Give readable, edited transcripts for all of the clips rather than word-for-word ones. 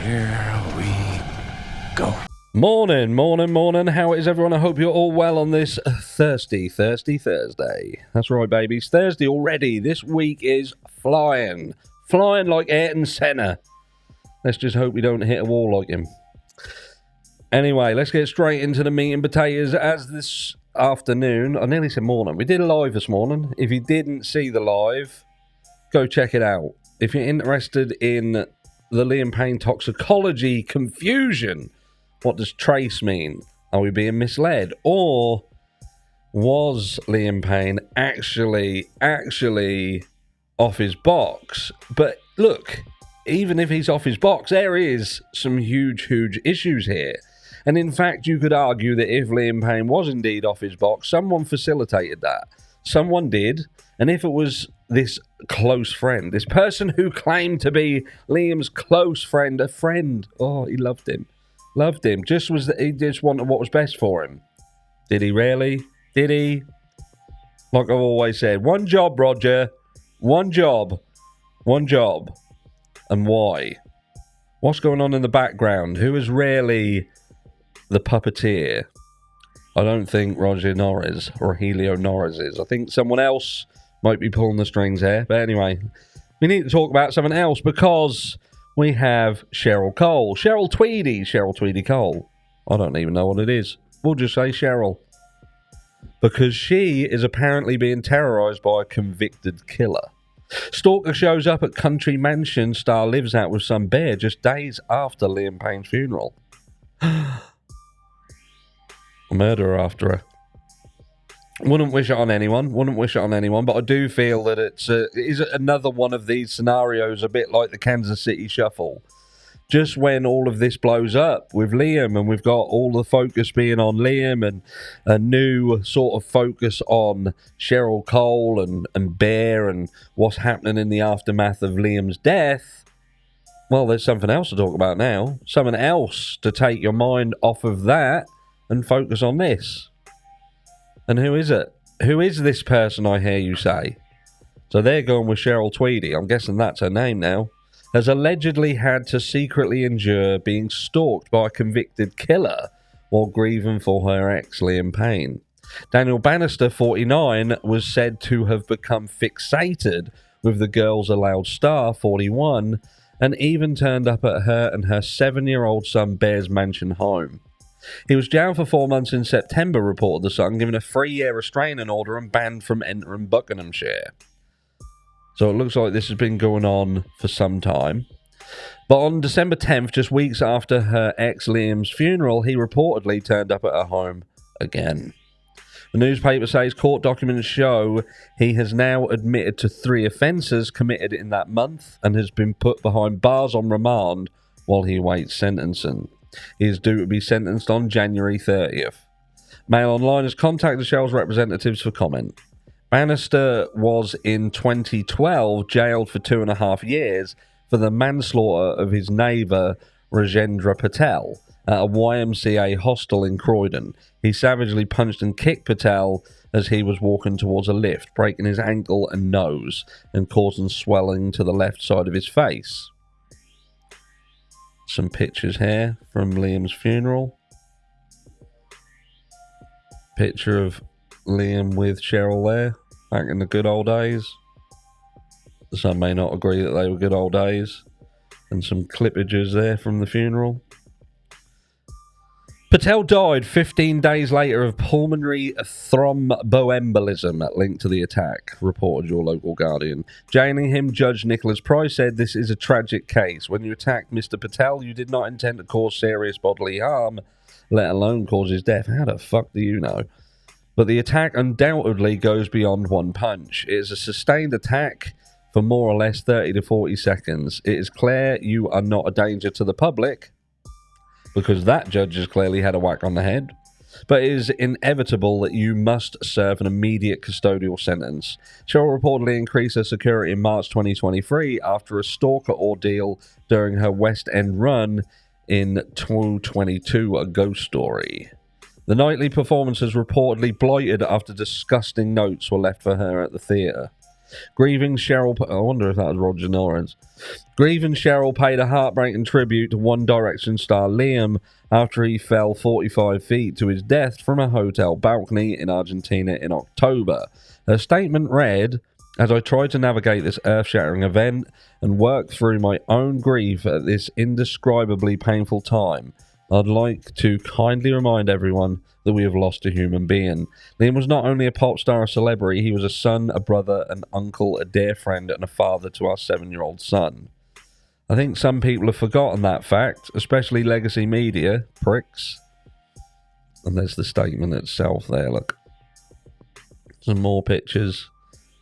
Here we go. Morning. How is everyone? I hope you're all well on this Thursday. That's right, babies. Thursday already. This week is flying like Ayrton Senna. Let's just hope we don't hit a wall like him. Anyway, let's get straight into the meat and potatoes. As this afternoon, I nearly said morning. We did a live this morning. If you didn't see the live, go check it out. If you're interested in the Liam Paynes toxicology confusion, what does trace mean? Are we being misled? Or was Liam Paynes actually off his box? But look, even if he's off his box, there is some huge issues here. And in fact, you could argue that if Liam Paynes was indeed off his box, someone facilitated that. Someone did. And if it was this close friend, this person who claimed to be Liam's close friend, a friend, oh, he loved him. He just wanted what was best for him. Did he really? Did he? Like I've always said, one job, Roger. One job. And why? What's going on in the background? Who is really the puppeteer? I don't think Roger Norris or Helio Norris is. I think someone else might be pulling the strings here. But anyway, we need to talk about something else because we have Cheryl Cole. Cheryl Tweedy Cole. I don't even know what it is. We'll just say Cheryl. Because she is apparently being terrorized by a convicted killer. Stalker shows up at country mansion star lives out with some bear just days after Liam Paynes' funeral. A murderer after her. Wouldn't wish it on anyone, but I do feel that it is another one of these scenarios, a bit like the Kansas City Shuffle. Just when all of this blows up with Liam, and we've got all the focus being on Liam and a new sort of focus on Cheryl Cole and Bear and what's happening in the aftermath of Liam's death, well, there's something else to talk about now. Something else to take your mind off of that and focus on this. And who is it? Who is this person, I hear you say? So they're going with Cheryl Tweedy. I'm guessing that's her name now. Has allegedly had to secretly endure being stalked by a convicted killer while grieving for her ex, Liam Paynes. Daniel Bannister, 49, was said to have become fixated with the Girls Aloud star, 41, and even turned up at her and her 7-year-old son Bear's mansion home. He was jailed for 4 months in September, reported The Sun, given a 3-year restraining order and banned from entering Buckinghamshire. So it looks like this has been going on for some time. But on December 10th, just weeks after her ex Liam's funeral, he reportedly turned up at her home again. The newspaper says court documents show he has now admitted to 3 offences committed in that month and has been put behind bars on remand while he awaits sentencing. He is due to be sentenced on January 30th. Mail Online has contacted Cheryl's representatives for comment. Bannister was in 2012 jailed for 2.5 years for the manslaughter of his neighbour Rajendra Patel at a YMCA hostel in Croydon. He savagely punched and kicked Patel as he was walking towards a lift, breaking his ankle and nose and causing swelling to the left side of his face. Some pictures here from Liam's funeral. Picture of Liam with Cheryl there, back in the good old days. Some may not agree that they were good old days. And some clippages there from the funeral. Patel died 15 days later of pulmonary thromboembolism, linked to the attack, reported your local Guardian. Jailing him, Judge Nicholas Price said, "This is a tragic case. When you attacked Mr. Patel, you did not intend to cause serious bodily harm, let alone cause his death." How the fuck do you know? But the attack undoubtedly goes beyond one punch. It is a sustained attack for more or less 30 to 40 seconds. It is clear you are not a danger to the public, because that judge has clearly had a whack on the head. But it is inevitable that you must serve an immediate custodial sentence. Cheryl reportedly increased her security in March 2023 after a stalker ordeal during her West End run in 2022, A Ghost Story. The nightly performances reportedly blighted after disgusting notes were left for her at the theatre. Grieving Cheryl... I wonder if that was Roger Norris. Grieving Cheryl paid a heartbreaking tribute to One Direction star Liam after he fell 45 feet to his death from a hotel balcony in Argentina in October. Her statement read, "As I try to navigate this earth-shattering event and work through my own grief at this indescribably painful time, I'd like to kindly remind everyone that we have lost a human being. Liam was not only a pop star, a celebrity, he was a son, a brother, an uncle, a dear friend, and a father to our 7-year-old son." I think some people have forgotten that fact, especially legacy media, pricks. And there's the statement itself there, look. Some more pictures.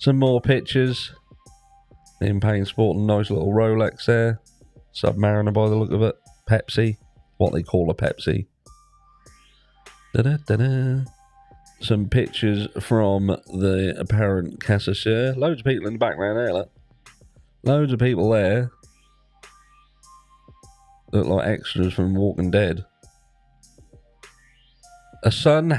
Liam Paynes sporting a nice little Rolex there. Submariner by the look of it. Pepsi. What they call a Pepsi. Da-da-da-da. Some pictures from the apparent cashier. Loads of people in the background there, look. Loads of people there. Look like extras from Walking Dead. A son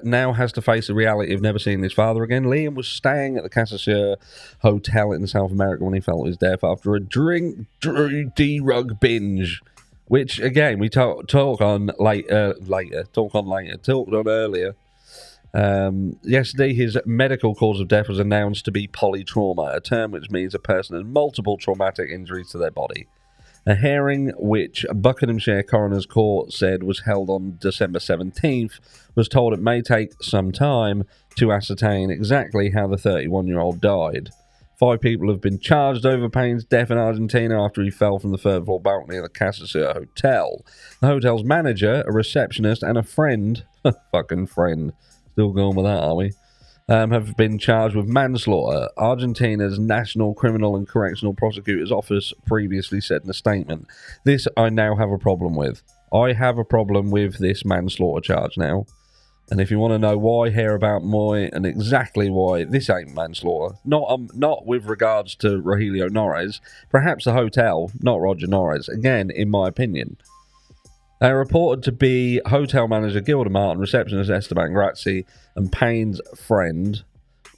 now has to face the reality of never seeing his father again. Liam was staying at the Casasier Hotel in South America when he felt his death after a drug binge, which again we talked on earlier. Yesterday, his medical cause of death was announced to be polytrauma, a term which means a person has multiple traumatic injuries to their body. A hearing, which Buckinghamshire Coroner's Court said was held on December 17th, was told it may take some time to ascertain exactly how the 31-year-old died. 5 people have been charged over Payne's death in Argentina after he fell from the third floor balcony of the Casasier Hotel. The hotel's manager, a receptionist, and a friend, fucking friend, still going with that, are we? Have been charged with manslaughter. Argentina's National Criminal and Correctional Prosecutor's Office previously said in a statement, "This I now have a problem with. I have a problem with this manslaughter charge now. And if you want to know why, hear about why and exactly why this ain't manslaughter. Not with regards to Rogelio Norris. Perhaps the hotel, not Roger Norris. Again, in my opinion. They are reported to be hotel manager Gilda Martin, receptionist Esteban Grazzi, and Payne's friend,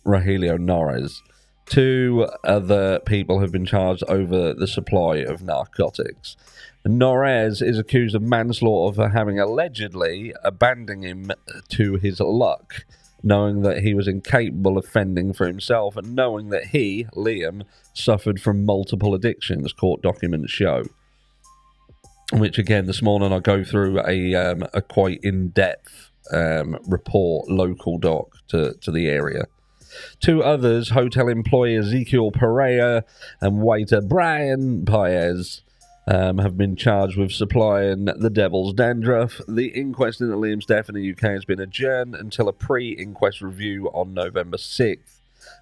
Rogelio Norris. 2 other people have been charged over the supply of narcotics. Norris is accused of manslaughter for having allegedly abandoned him to his luck, knowing that he was incapable of fending for himself and knowing that he, Liam, suffered from multiple addictions, court documents show. Which again, this morning I go through a quite in-depth report, local doc to the area. 2 others, hotel employee Ezekiel Pereira and waiter Brian Paez, have been charged with supplying the devil's dandruff. The inquest into Liam's death in the UK has been adjourned until a pre-inquest review on November 6th.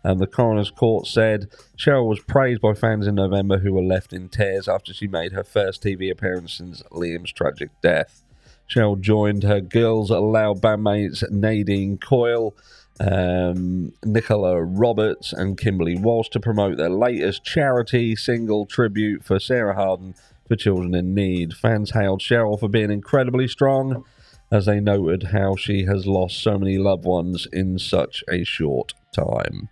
And the coroner's court said Cheryl was praised by fans in November who were left in tears after she made her first TV appearance since Liam's tragic death. Cheryl joined her Girls Aloud bandmates Nadine Coyle, Nicola Roberts and Kimberly Walsh to promote their latest charity single tribute for Sarah Harden for children in need. Fans hailed Cheryl for being incredibly strong, as they noted how she has lost so many loved ones in such a short time.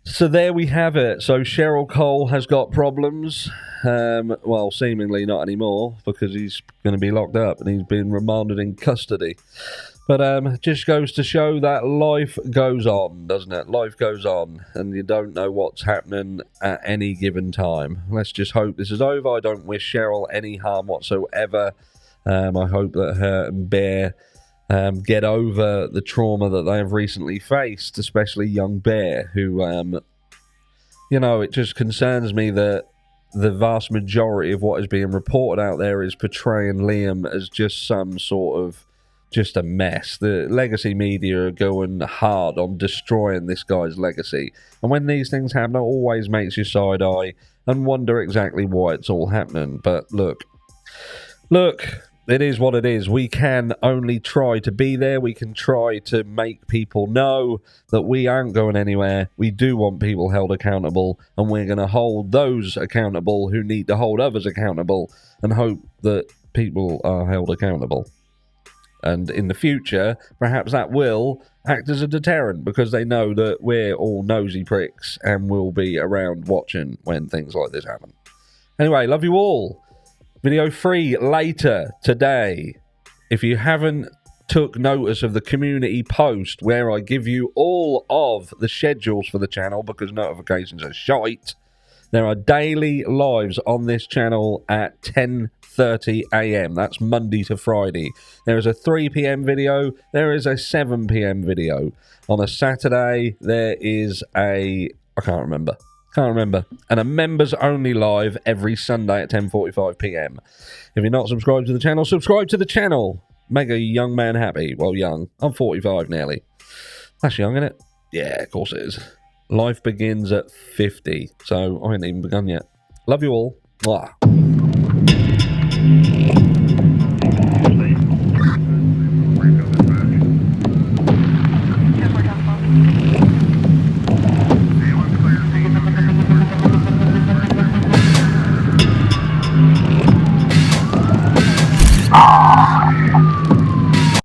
So there we have it. So Cheryl Cole has got problems. Well, seemingly not anymore, because he's going to be locked up and he's been remanded in custody. But just goes to show that life goes on, doesn't it? Life goes on, and you don't know what's happening at any given time. Let's just hope this is over. I don't wish Cheryl any harm whatsoever. I hope that her and Bear get over the trauma that they have recently faced, especially young Bear, who, it just concerns me that the vast majority of what is being reported out there is portraying Liam as just some sort of just a mess. The legacy media are going hard on destroying this guy's legacy. And when these things happen, it always makes you side-eye and wonder exactly why it's all happening. But look, it is what it is. We can only try to be there. We can try to make people know that we aren't going anywhere. We do want people held accountable, and we're going to hold those accountable who need to hold others accountable and hope that people are held accountable. And in the future, perhaps that will act as a deterrent because they know that we're all nosy pricks and we'll be around watching when things like this happen. Anyway, love you all. Video 3 later today. If you haven't took notice of the community post where I give you all of the schedules for the channel because notifications are shite, there are daily lives on this channel at 10:30 a.m. That's Monday to Friday. There is a 3 p.m. video. There is a 7 p.m. video. On a Saturday, there is a... I can't remember. And a members only live every Sunday at 10:45 p.m. If you're not subscribed to the channel, subscribe to the channel. Make a young man happy. Well, young. I'm 45 nearly. That's young, isn't it? Yeah, of course it is. Life begins at 50, so I ain't even begun yet. Love you all. Mwah.